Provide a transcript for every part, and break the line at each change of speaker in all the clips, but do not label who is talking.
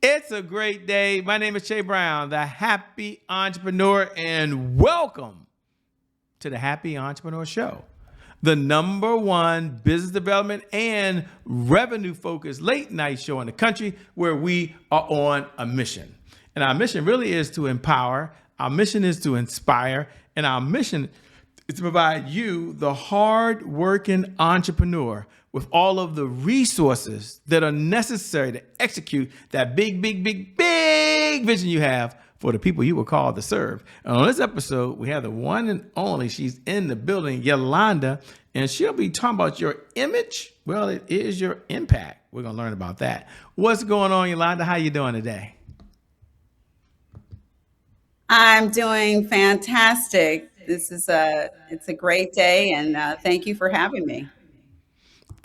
It's a great day. My name is Shay Brown, the Happy Entrepreneur, and welcome to the Happy Entrepreneur Show, the #1 business development and revenue focused late night show in the country where we are on a mission. And our mission really is to empower, our mission is to inspire, and our mission is to provide you, the hard working entrepreneur, with all of the resources that are necessary to execute that big vision you have for the people you were called to serve. And on this episode, we have the one and only, she's in the building, Yolanda, and she'll be talking about your image. Well, it is your impact. We're going to learn about that. What's going on, Yolanda? How you doing today?
I'm doing fantastic. It's a great day, and thank you for having me.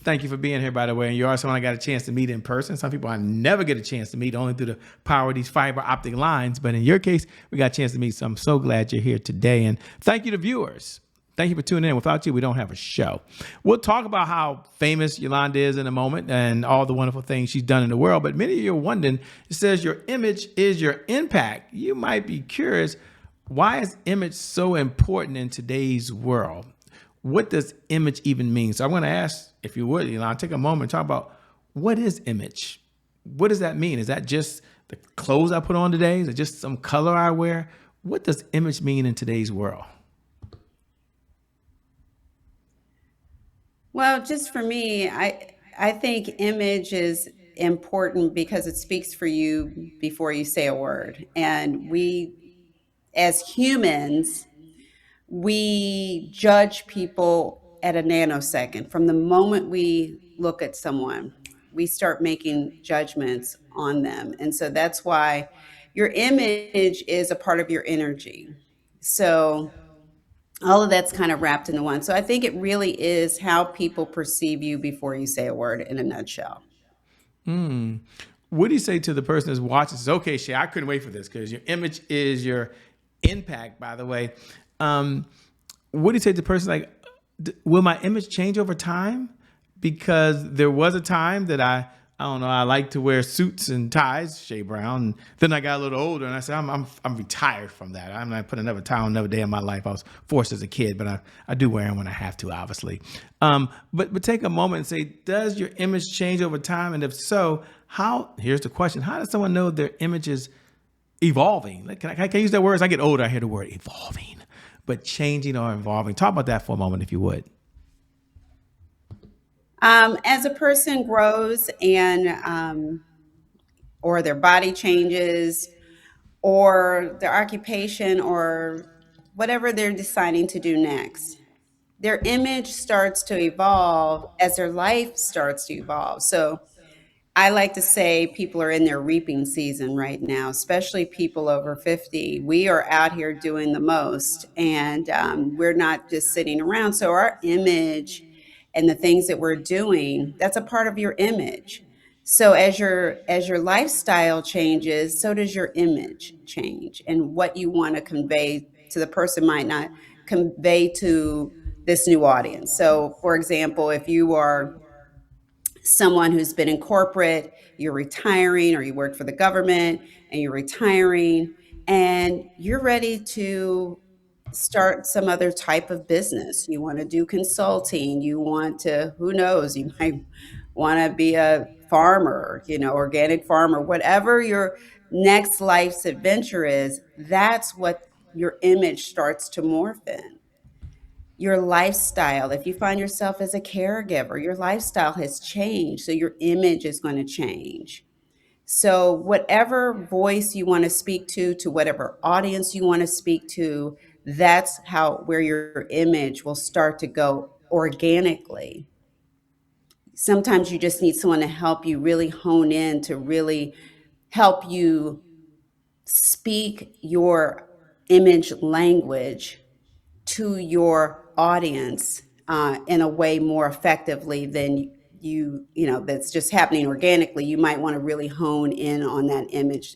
Thank you for being here, by the way. And you are someone I got a chance to meet in person. Some people I never get a chance to meet, only through the power of these fiber optic lines. But in your case, we got a chance to meet. So I'm so glad you're here today. And thank you to viewers. Thank you for tuning in. Without you, we don't have a show. We'll talk about how famous Yolanda is in a moment and all the wonderful things she's done in the world. But many of you are wondering, it says your image is your impact. You might be curious, why is image so important in today's world? What does image even mean? So I'm going to ask, if you would, Yolanda, take a moment and talk about, what is image? What does that mean? Is that just the clothes I put on today? Is it just some color I wear? What does image mean in today's world?
Well, just for me, I think image is important because it speaks for you before you say a word. And we, as humans, we judge people at a nanosecond. From the moment we look at someone, we start making judgments on them. And so that's why your image is a part of your energy. So all of that's kind of wrapped into one. So I think it really is how people perceive you before you say a word, in a nutshell.
What do you say to the person that's watching? Says, okay, Shay, I couldn't wait for this because your image is your impact, by the way. What do you say to the person like, will my image change over time? Because there was a time that I don't know, I like to wear suits and ties, Shay Brown. And then I got a little older and I said, I'm retired from that. I'm not putting another tie on another day in my life. I was forced as a kid, but I do wear them when I have to, obviously. But take a moment and say, does your image change over time? And if so, here's the question, how does someone know their image is evolving? Like, can I use that word? As I get older, I hear the word evolving, but changing or evolving. Talk about that for a moment, if you would.
As a person grows and or their body changes or their occupation or whatever they're deciding to do next, their image starts to evolve as their life starts to evolve. So I like to say people are in their reaping season right now, especially people over 50. We are out here doing the most, and we're not just sitting around. So our image and the things that we're doing, that's a part of your image. So as your lifestyle changes, so does your image change, and what you want to convey to the person might not convey to this new audience. So for example, if you are someone who's been in corporate, you're retiring, or you work for the government and you're retiring, and you're ready to start some other type of business. You want to do consulting, you want to, who knows, you might want to be a farmer, organic farmer, whatever your next life's adventure is, that's what your image starts to morph in. Your lifestyle, if you find yourself as a caregiver, your lifestyle has changed, so your image is going to change. So whatever voice you want to speak to whatever audience you want to speak to, that's how where your image will start to go organically. Sometimes you just need someone to help you really hone in, to really help you speak your image language to your audience in a way more effectively than that's just happening organically. You might want to really hone in on that image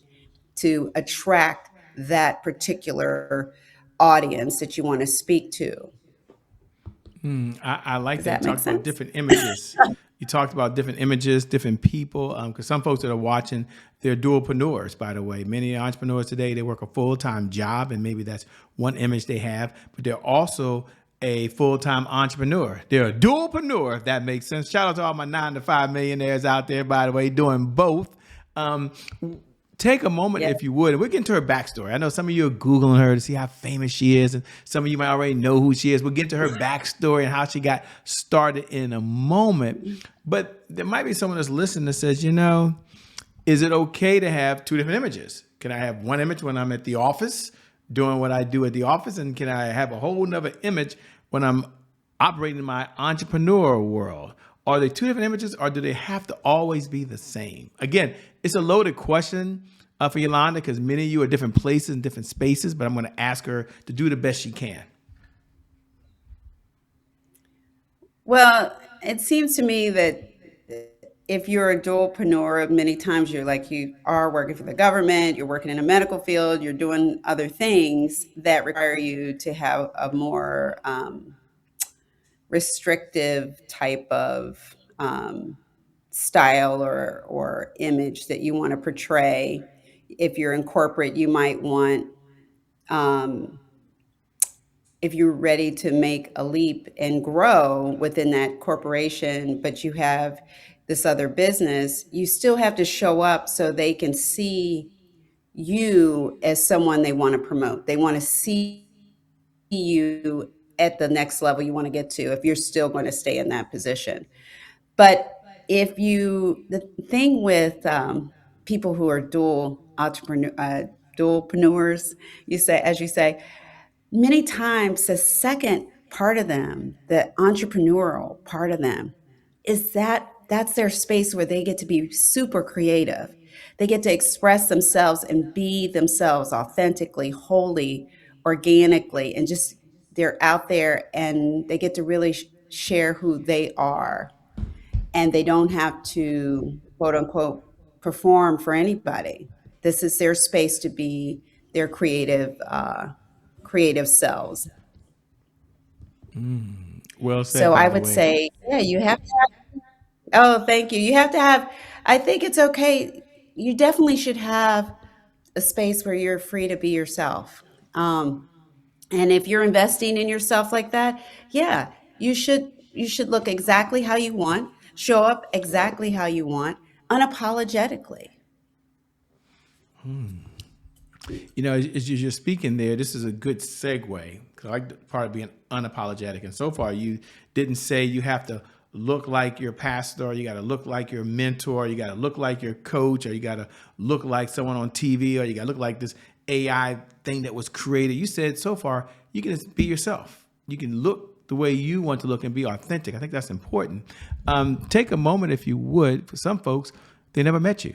to attract that particular audience that you want to speak to.
I like
Does
that. You
that make
talked about
sense?
different images. You talked about different images, different people, because some folks that are watching, they're dualpreneurs, by the way. Many entrepreneurs today, they work a full-time job, and maybe that's one image they have, but they're also a full-time entrepreneur. They're a dualpreneur, if that makes sense. Shout out to all my 9 to 5 millionaires out there, by the way, doing both. Um, Take a moment,
Yeah.
if you would, and we'll get into her backstory. I know some of you are Googling her to see how famous she is, and some of you might already know who she is. We'll get to her backstory and how she got started in a moment. But there might be someone that's listening that says, is it okay to have two different images? Can I have one image when I'm at the office doing what I do at the office? And can I have a whole nother image when I'm operating in my entrepreneur world? Are they two different images, or do they have to always be the same? Again, it's a loaded question for Yolanda, because many of you are different places and different spaces, but I'm going to ask her to do the best she can.
Well, it seems to me that if you're a dualpreneur, many times you are working for the government, you're working in a medical field, you're doing other things that require you to have a more restrictive type of style or image that you want to portray. If you're in corporate, you might want, um, if you're ready to make a leap and grow within that corporation, but you have this other business, you still have to show up so they can see you as someone they want to promote. They want to see you at the next level you want to get to if you're still going to stay in that position. But the thing with people who are dualpreneurs, as you say, many times the second part of them, the entrepreneurial part of them, is that's their space where they get to be super creative. They get to express themselves and be themselves authentically, wholly, organically, and just they're out there and they get to really share who they are, and they don't have to quote unquote perform for anybody. This is their space to be their creative selves.
Well said,
So
by
I
the
would
way.
say, yeah, you have to oh, thank you. You have to have, I think it's okay. You definitely should have a space where you're free to be yourself. Um, and if you're investing in yourself like that, yeah, you should look exactly how you want, show up exactly how you want, unapologetically.
As you're speaking there, this is a good segue, because I like the part of being unapologetic. And so far, you didn't say you have to look like your pastor, you got to look like your mentor, you got to look like your coach, or you got to look like someone on TV, or you got to look like this AI thing that was created. You said so far you can just be yourself. You can look the way you want to look and be authentic. I think that's important. Take a moment, if you would, for some folks, they never met you.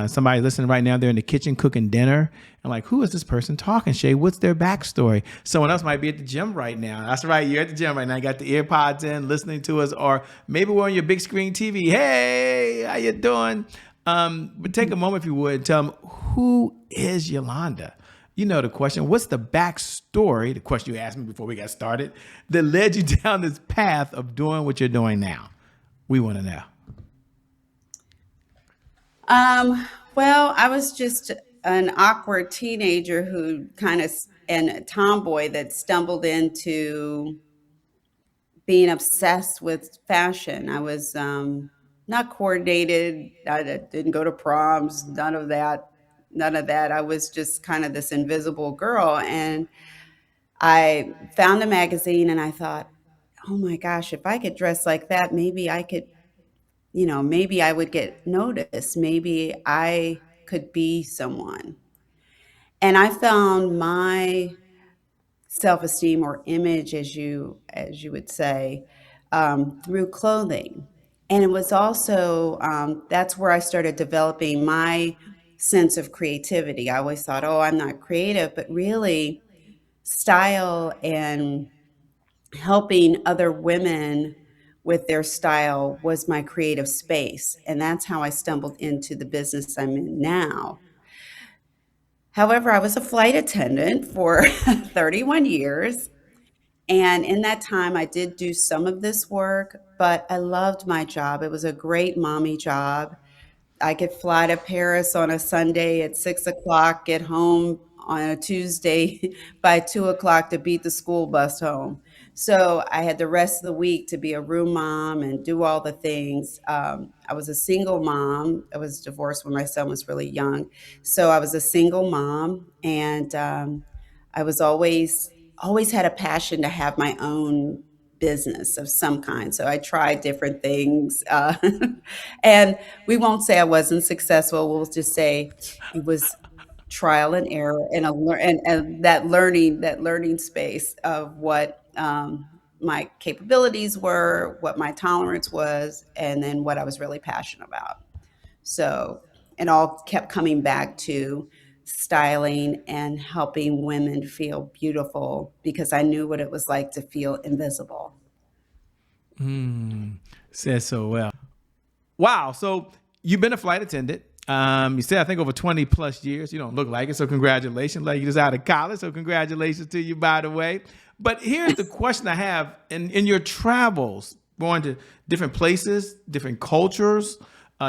Somebody listening right now, they're in the kitchen cooking dinner. I'm like, who is this person talking, Shay? What's their backstory? Someone else might be at the gym right now. That's right, you're at the gym right now. You got the ear pods in, listening to us, or maybe we're on your big screen TV. Hey, how you doing? But take a moment, if you would, and tell them, who is Yolanda? You know the question. What's the backstory? The question you asked me before we got started that led you down this path of doing what you're doing now. We want to know.
Well, I was just an awkward teenager who and a tomboy that stumbled into being obsessed with fashion. I was not coordinated. Didn't go to proms. None of that. None of that. I was just kind of this invisible girl, and I found a magazine, and I thought, "Oh my gosh, if I could dress like that, maybe I could. Maybe I would get noticed. Maybe I could be someone." And I found my self-esteem or image, as you would say, through clothing. And it was also that's where I started developing my sense of creativity. I always thought, oh, I'm not creative, but really, style and helping other women with their style was my creative space. And that's how I stumbled into the business I'm in now. However, I was a flight attendant for 31 years. And in that time, I did do some of this work, but I loved my job. It was a great mommy job. I could fly to Paris on a Sunday at 6 o'clock, get home on a Tuesday by 2 o'clock to beat the school bus home. So I had the rest of the week to be a room mom and do all the things. I was a single mom. I was divorced when my son was really young. So I was a single mom, and I was always had a passion to have my own business of some kind. So I tried different things. And we won't say I wasn't successful. We'll just say it was trial and error and and that learning space of what my capabilities were, what my tolerance was, and then what I was really passionate about. So it all kept coming back to styling and helping women feel beautiful because I knew what it was like to feel invisible.
Says so well. Wow. So you've been a flight attendant. You said I think over 20 plus years. You don't look like it, so congratulations. Like you just out of college, so congratulations to you, by the way. But here's the question I have: in your travels, going to different places, different cultures,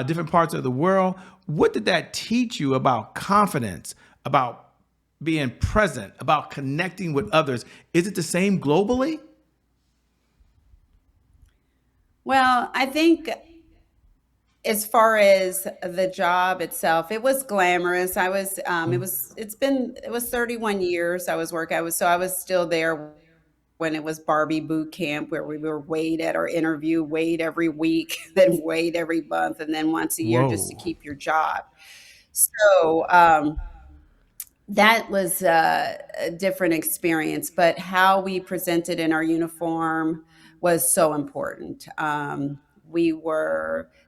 different parts of the world, what did that teach you about confidence, about being present, about connecting with others? Is it the same globally?
Well, I think as far as the job itself, it was glamorous. It was 31 years I was working. I was still there when it was Barbie boot camp, where we were weighed at our interview, weighed every week, then weighed every month, and then once a year just to
Whoa.
keep your job. So that was a different experience, but how we presented in our uniform was so important.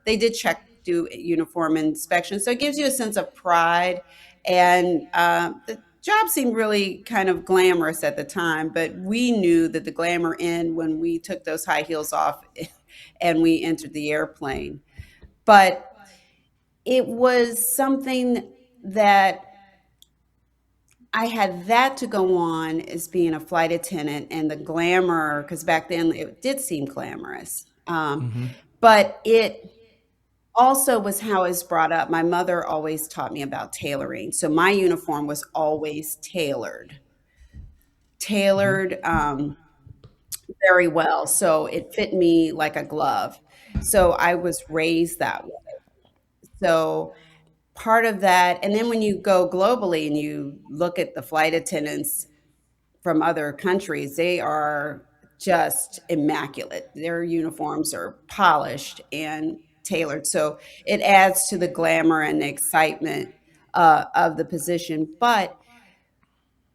They did do uniform inspection, so it gives you a sense of pride. And the job seemed really kind of glamorous at the time, but we knew that the glamour ended when we took those high heels off and we entered the airplane. But it was something that I had that to go on as being a flight attendant and the glamour, because back then it did seem glamorous. But it also was how I was brought up. My mother always taught me about tailoring. So my uniform was always tailored very well. So it fit me like a glove. So I was raised that way. So part of that, and then when you go globally and you look at the flight attendants from other countries, they are just immaculate. Their uniforms are polished and tailored. So it adds to the glamour and the excitement of the position. But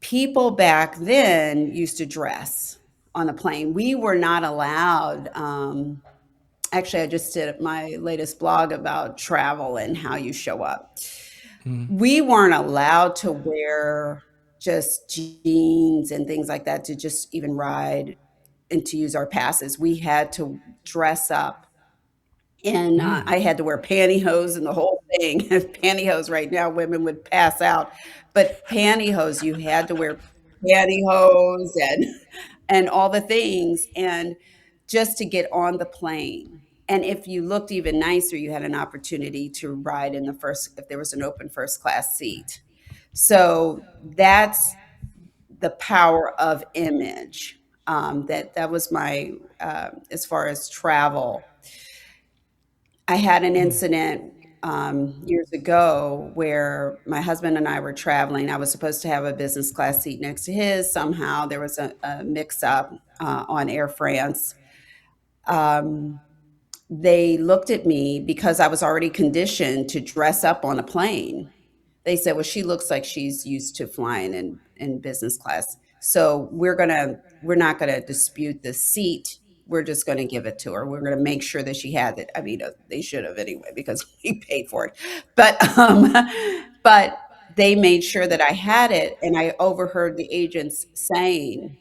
people back then used to dress on a plane. We were not allowed. Actually, I just did my latest blog about travel and how you show up. We weren't allowed to wear just jeans and things like that to just even ride and to use our passes. We had to dress up, and I had to wear pantyhose and the whole thing. Pantyhose right now, women would pass out, but pantyhose, you had to wear pantyhose and all the things, and just to get on the plane. And if you looked even nicer, you had an opportunity to ride in the first, if there was an open first class seat. So that's the power of image. That was my as far as travel. I had an incident years ago where my husband and I were traveling. I was supposed to have a business class seat next to his. Somehow there was a mix up on Air France. Um, they looked at me because I was already conditioned to dress up on a plane. They said, "Well, she looks like she's used to flying in business class. So we're not gonna dispute the seat. We're just gonna give it to her. We're gonna make sure that she had it." I mean, they should have anyway because we paid for it. But but they made sure that I had it, and I overheard the agents saying,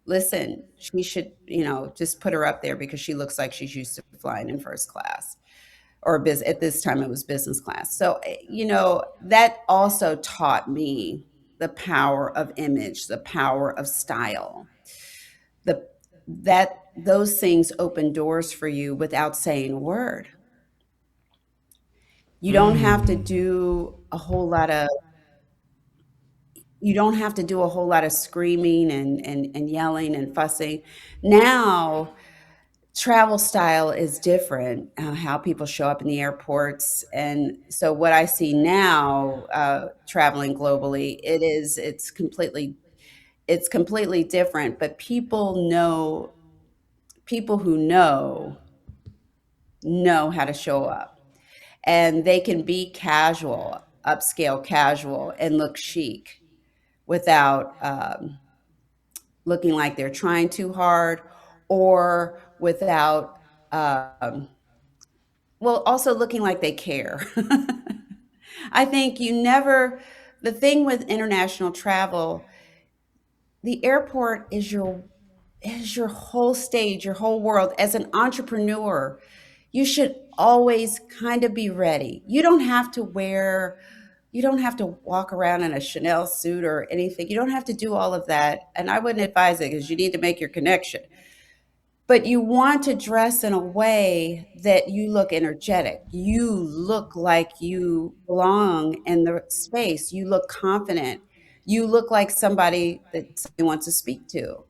"Listen, she should, just put her up there because she looks like she's used to flying in first class." Or at this time it was business class. So, that also taught me the power of image, the power of style. the that those things open doors for you without saying a word. You don't have to
Mm.
do a whole lot of you don't have to do a whole lot of screaming and yelling and fussing. Now, travel style is different, how people show up in the airports. And so what I see now, traveling globally, it's completely different, but people who know how to show up, and they can be casual, upscale casual, and look chic without looking like they're trying too hard, or without well, also looking like they care. I think the thing with international travel, the airport is your whole stage, your whole world. As an entrepreneur, you should always kind of be ready. You don't have to walk around in a Chanel suit or anything. You don't have to do all of that. And I wouldn't advise it, because you need to make your connection. But you want to dress in a way that you look energetic. You look like you belong in the space. You look confident. You look like somebody that somebody wants to speak to.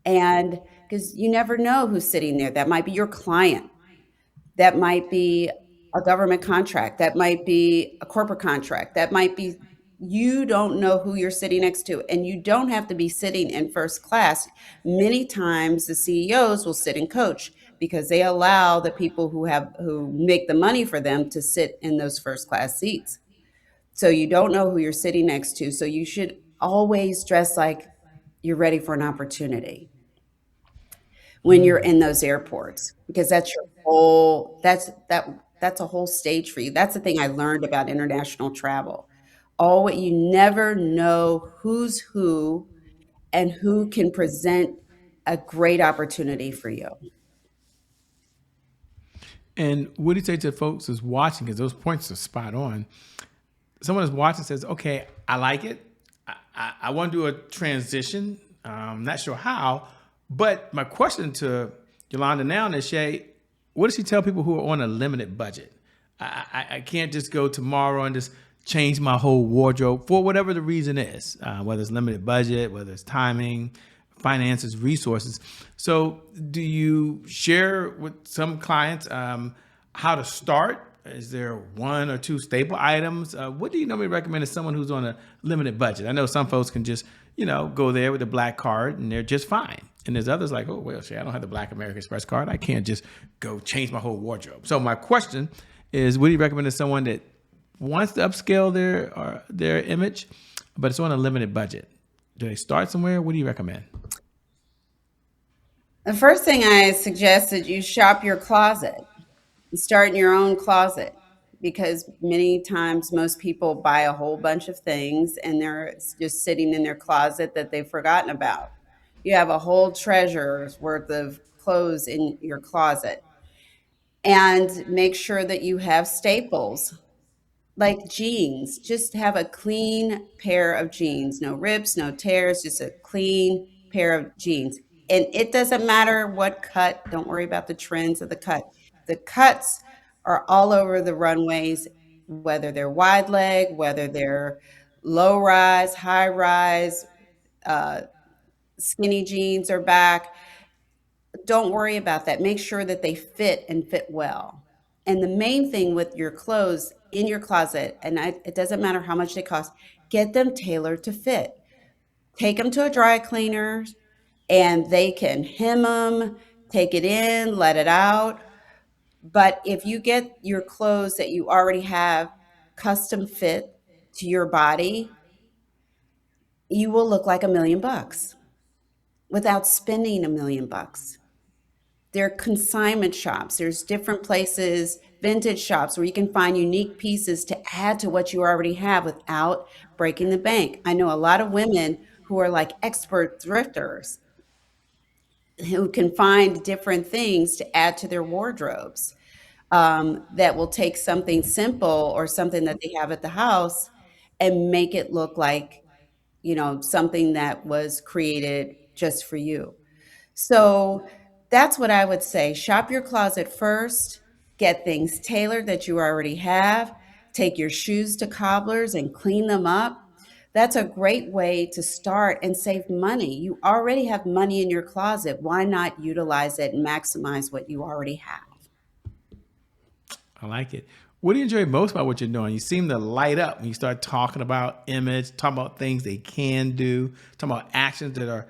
And because you never know who's sitting there. That might be your client. That might be a government contract. That might be a corporate contract. That might be, you don't know who you're sitting next to. And you don't have to be sitting in first class. Many times the CEOs will sit in coach, because they allow the people who make the money for them to sit in those first class seats. So you don't know who you're sitting next to. So you should always dress like you're ready for an opportunity when you're in those airports, because that's a whole stage for you. That's the thing I learned about international travel. You never know who's who and who can present a great opportunity for you.
And what do you say to folks who's watching? Because those points are spot on. Someone is watching says, okay, I like it. I want to do a transition. Not sure how. But my question to Yolanda now is, Shay, what does she tell people who are on a limited budget? I can't just go tomorrow and just change my whole wardrobe for whatever the reason is, whether it's limited budget, whether it's timing, finances, resources. So, do you share with some clients how to start? Is there one or two staple items? What do you normally recommend to someone who's on a limited budget? I know some folks can just, go there with a black card and they're just fine. And there's others like, oh, well, shit, I don't have the Black American Express card. I can't just go change my whole wardrobe. So my question is, what do you recommend to someone that wants to upscale their image, but it's on a limited budget? Do they start somewhere? What do you recommend?
The first thing I suggest is you shop your closet. Start in your own closet, because many times most people buy a whole bunch of things and they're just sitting in their closet that they've forgotten about. You have a whole treasure's worth of clothes in your closet. And make sure that you have staples like jeans. Just have a clean pair of jeans, no rips, no tears, just a clean pair of jeans. And it doesn't matter what cut, don't worry about the trends of the cut. The cuts are all over the runways, whether they're wide leg, whether they're low rise, high rise, uh, skinny jeans are back. Don't worry about that. Make sure that they fit and fit well. And the main thing with your clothes in your closet, and it doesn't matter how much they cost, get them tailored to fit. Take them to a dry cleaner and they can hem them, take it in, let it out. But if you get your clothes that you already have custom fit to your body, you will look like $1 million without spending $1 million. There are consignment shops. There's different places, vintage shops, where you can find unique pieces to add to what you already have without breaking the bank. I know a lot of women who are like expert thrifters, who can find different things to add to their wardrobes, that will take something simple or something that they have at the house and make it look like, something that was created just for you. So that's what I would say. Shop your closet first, get things tailored that you already have, take your shoes to cobblers and clean them up. That's a great way to start and save money. You already have money in your closet. Why not utilize it and maximize what you already have?
I like it. What do you enjoy most about what you're doing? You seem to light up when you start talking about image, talking about things they can do, talking about actions that are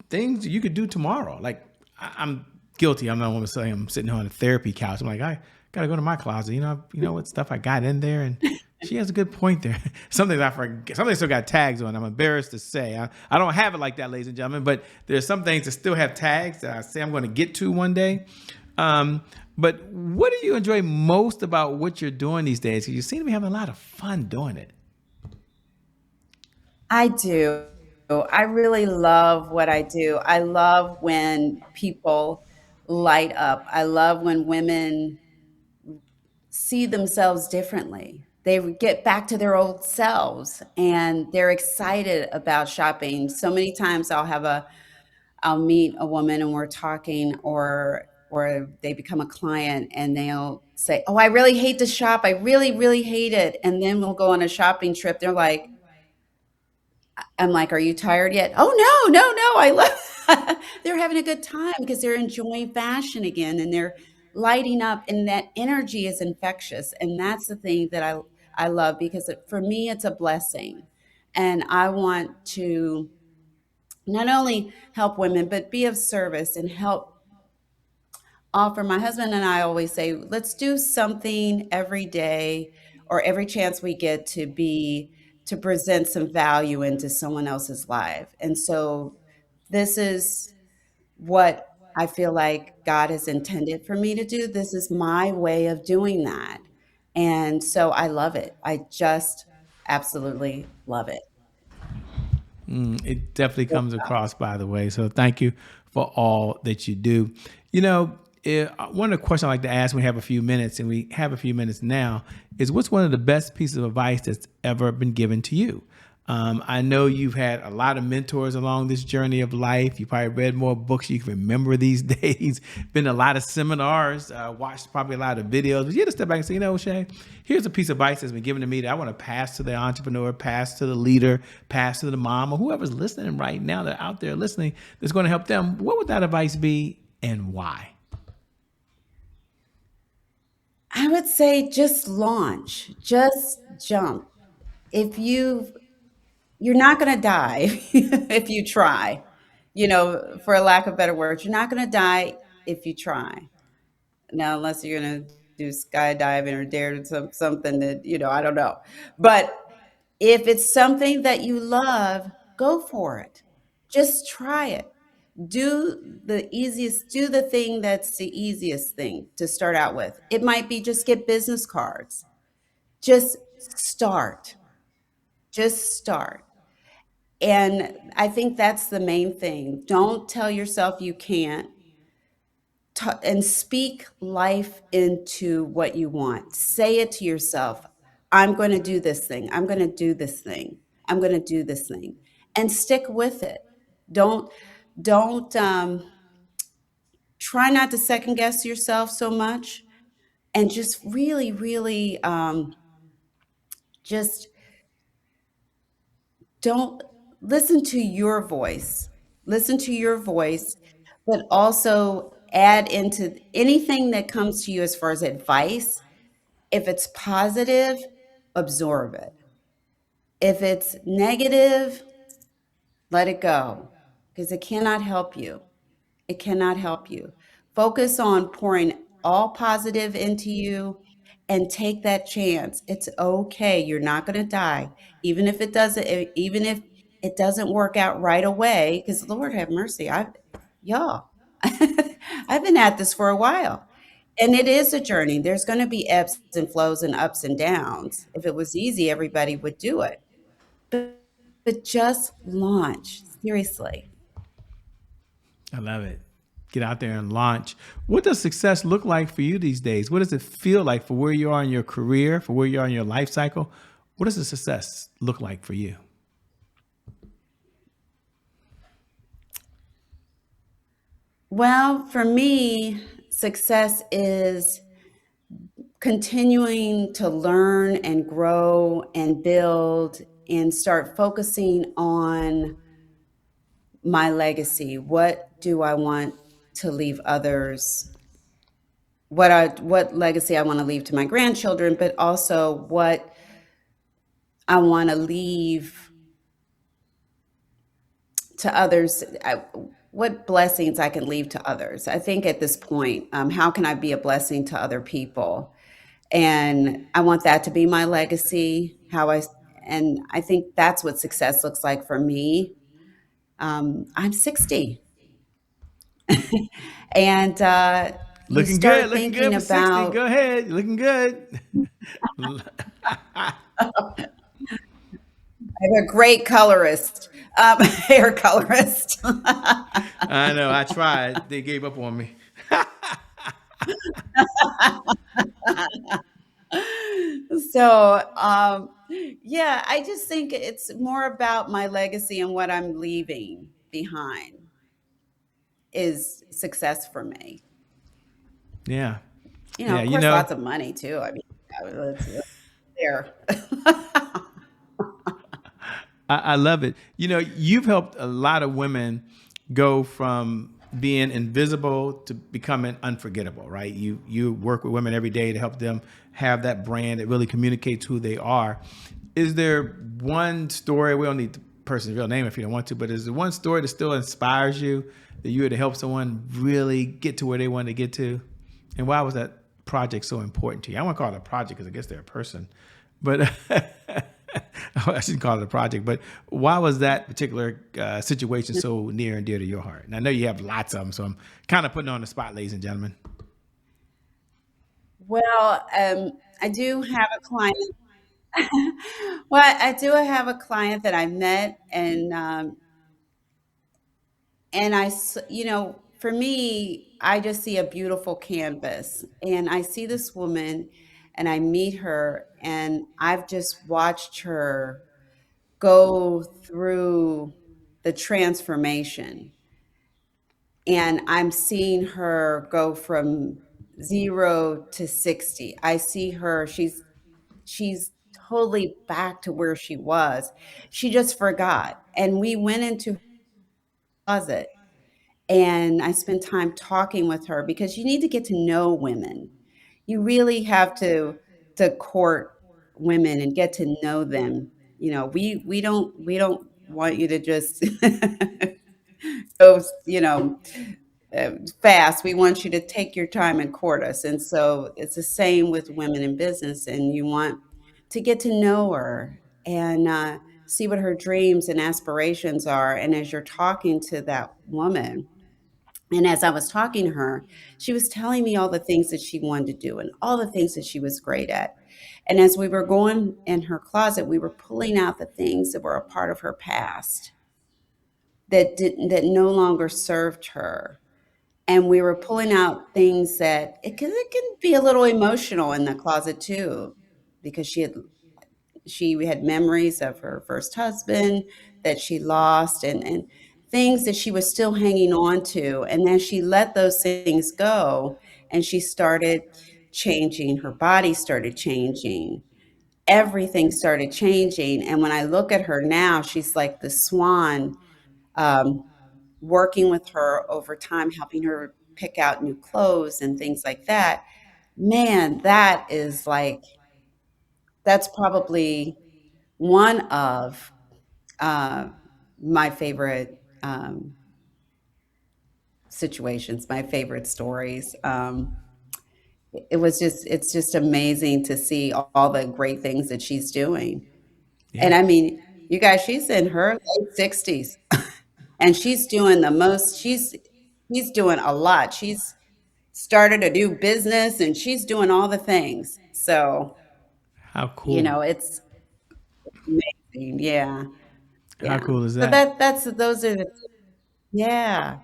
things you could do tomorrow. Like I'm guilty. I'm not want to say I'm sitting here on a therapy couch. I'm like, I gotta go to my closet. You know what stuff I got in there, and she has a good point there. Something I forget. Something still got tags on. I'm embarrassed to say. I don't have it like that, ladies and gentlemen. But there's some things that still have tags that I say I'm going to get to one day. But what do you enjoy most about what you're doing these days? Because you seem to be having a lot of fun doing it.
I do. I really love what I do. I love when people light up. I love when women see themselves differently. They get back to their old selves and they're excited about shopping. So many times I'll meet a woman and we're talking or they become a client and they'll say, "Oh, I really hate to shop. I really, really hate it." And then we'll go on a shopping trip. They're like, I'm like, "Are you tired yet?" "Oh, no, no, no. I love." They're having a good time because they're enjoying fashion again and they're lighting up and that energy is infectious. And that's the thing that I love because for me it's a blessing. And I want to not only help women but be of service and help offer. My husband and I always say, let's do something every day or every chance we get to present some value into someone else's life. And so this is what I feel like God has intended for me to do. This is my way of doing that. And so I love it. I just absolutely love it.
It definitely comes across, by the way. So thank you for all that you do. You know, one of the questions I like to ask when we have a few minutes, and we have a few minutes now, is what's one of the best pieces of advice that's ever been given to you? I know you've had a lot of mentors along this journey of life. You probably read more books you can remember these days. Been to a lot of seminars, watched probably a lot of videos. But you had to step back and say, you know, Shay, here's a piece of advice that's been given to me that I want to pass to the entrepreneur, pass to the leader, pass to the mom, or whoever's listening right now that out there listening that's going to help them. What would that advice be and why?
I would say just launch, just jump. If you're not going to die if you try, for a lack of better words, you're not going to die if you try. Now, unless you're going to do skydiving or dare to something that, I don't know. But if it's something that you love, go for it. Just try it. Do the thing that's the easiest thing to start out with. It might be just get business cards. Just start. Just start. And I think that's the main thing. Don't tell yourself you can't and speak life into what you want. Say it to yourself. I'm going to do this thing. I'm going to do this thing. I'm going to do this thing and stick with it. Don't don't try not to second guess yourself so much and just really really just don't listen to your voice. Listen to your voice, but also add into anything that comes to you as far as advice. If it's positive, absorb it. If it's negative, let it go because it cannot help you. It cannot help you. Focus on pouring all positive into you and take that chance. It's okay. You're not going to die. Even if it doesn't work out right away, because Lord have mercy, y'all, I've been at this for a while. And it is a journey. There's going to be ebbs and flows and ups and downs. If it was easy, everybody would do it. But just launch, seriously.
I love it. Get out there and launch. What does success look like for you these days? What does it feel like for where you are in your career, for where you are in your life cycle? What does the success look like for you?
Well, for me, success is continuing to learn and grow and build and start focusing on my legacy. What do I want to leave others? What legacy I want to leave to my grandchildren, but also what I want to leave to others. What blessings I can leave to others. I think at this point, how can I be a blessing to other people? And I want that to be my legacy. And I think that's what success looks like for me. I'm 60, and you start
Looking good
thinking
for 60.
about.
Go ahead. You're looking good.
I have a great colorist, hair colorist.
I know. I tried. They gave up on me.
So, yeah, I just think it's more about my legacy and what I'm leaving behind is success for me.
Yeah.
Of
Yeah. You
course,
know,
lots of money too. I mean, let's there.
I love it. You know, you've helped a lot of women go from being invisible to becoming unforgettable, right? You work with women every day to help them have that brand that really communicates who they are. Is there one story? We don't need the person's real name if you don't want to, but is there one story that still inspires you that you had to help someone really get to where they wanted to get to? And why was that project so important to you? I won't call it a project because I guess they're a person, but I shouldn't call it a project. But why was that particular situation so near and dear to your heart? And I know you have lots of them, so I'm kind of putting on the spot, ladies and gentlemen.
Well, I do have a client. Well, I do have a client that I met, and for me, I just see a beautiful canvas, and I see this woman, and I meet her, and I've just watched her go through the transformation, and I'm seeing her go from 0 to 60. I see her, she's totally back to where she was. She just forgot. And we went into her closet, and I spent time talking with her because you need to get to know women. You really have to court women and get to know them. We don't want you to just go, fast. We want you to take your time and court us. And so it's the same with women in business. And you want to get to know her and see what her dreams and aspirations are. And as you're talking to that woman, and as I was talking to her, she was telling me all the things that she wanted to do and all the things that she was great at. And as we were going in her closet, we were pulling out the things that were a part of her past that no longer served her, and we were pulling out things that it can be a little emotional in the closet too, because she had memories of her first husband that she lost, and things that she was still hanging on to. And then she let those things go, and she started changing. Her body started changing. Everything started changing. And when I look at her now, she's like the swan, um, working with her over time, helping her pick out new clothes and things like that. Man, that's probably one of uh, my favorite situations, my favorite stories. It's just amazing to see all the great things that she's doing. And
Yeah.
I mean, you guys, she's in her late 60s, and she's doing the most. She's doing a lot. She's started a new business, and she's doing all the things. So,
How cool.
it's amazing. Yeah.
How
Yeah.
cool is
So
that?
those are the, yeah.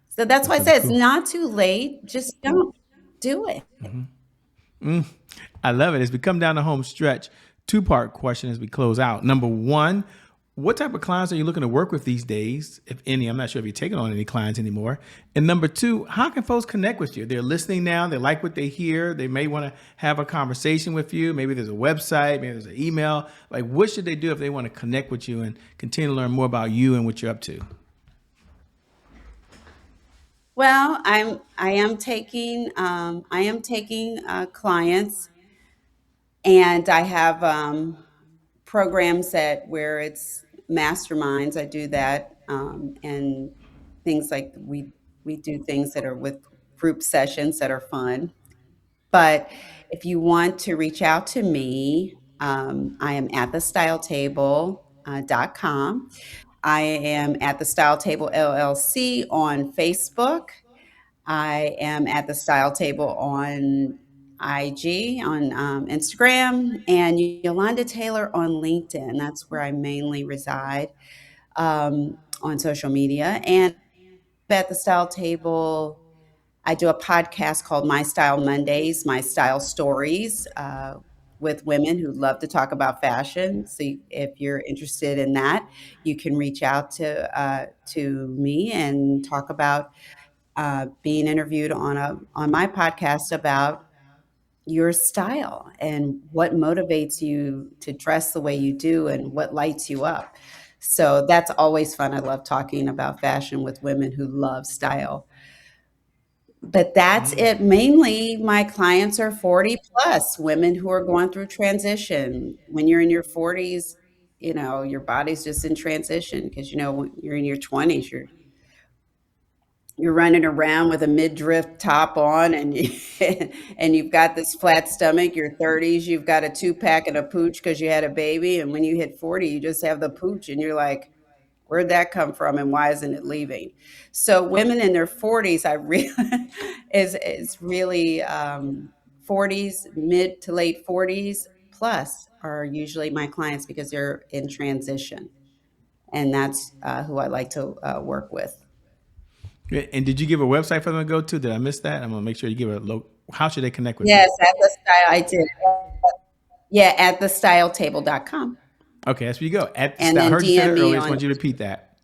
So that's why
That's
I
really
say it's
cool.
not too late. Just don't do it.
I love it. As we come down the home stretch, two-part question as we close out. Number one, what type of clients are you looking to work with these days, if any? I'm not sure if you're taking on any clients anymore. And number two, how can folks connect with you? They're listening now. They like what they hear. They may want to have a conversation with you. Maybe there's a website. Maybe there's an email. Like, what should they do if they want to connect with you and continue to learn more about you and what you're up to?
Well, I am taking clients, and I have programs that where it's masterminds. I do that, and things like we do things that are with group sessions that are fun. But if you want to reach out to me, I am at the styletable.com. I am at the Style Table LLC on Facebook. I am at the Style Table on IG, on Instagram, and Yolanda Taylor on LinkedIn. That's where I mainly reside on social media. And at the Style Table, I do a podcast called My Style Mondays, My Style Stories, with women who love to talk about fashion. So if you're interested in that, you can reach out to me and talk about being interviewed on my podcast about your style and what motivates you to dress the way you do and what lights you up. So that's always fun. I love talking about fashion with women who love style. But that's it. Mainly, my clients are 40 plus women who are going through transition. When you're in your 40s, your body's just in transition because, when you're in your 20s, you're running around with a midriff top on, and and you've got this flat stomach. Your 30s, you've got a two-pack and a pooch because you had a baby, and when you hit 40, you just have the pooch, and you're like, where'd that come from, and why isn't it leaving? So women in their 40s, I really is really 40s, mid to late 40s plus are usually my clients because they're in transition, and that's who I like to work with.
And did you give a website for them to go to? Did I miss that? I'm going to make sure you give a low. How should they connect with you?
Yes, at the style I did. Yeah, at thestyletable.com.
Okay, that's where you go. At the
And
style. I
then
heard you say
DM
that
me
earlier. I just
on,
want you to repeat that.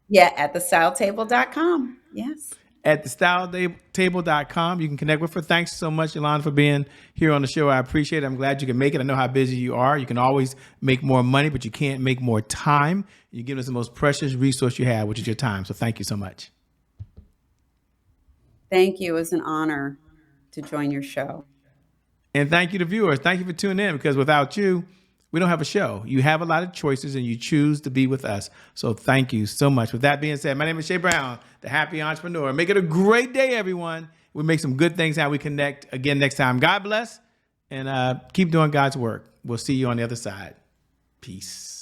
yeah, at thestyletable.com. Yes.
At thestyletable.com. You can connect with her. Thanks so much, Yolanda, for being here on the show. I appreciate it. I'm glad you can make it. I know how busy you are. You can always make more money, but you can't make more time. You're giving us the most precious resource you have, which is your time. So thank you so much.
Thank you. It was an honor to join your show.
And thank you to viewers. Thank you for tuning in, because without you, we don't have a show. You have a lot of choices and you choose to be with us. So thank you so much. With that being said, my name is Shay Brown, the Happy Entrepreneur. Make it a great day, everyone. We make some good things how we connect again next time. God bless, and keep doing God's work. We'll see you on the other side. Peace.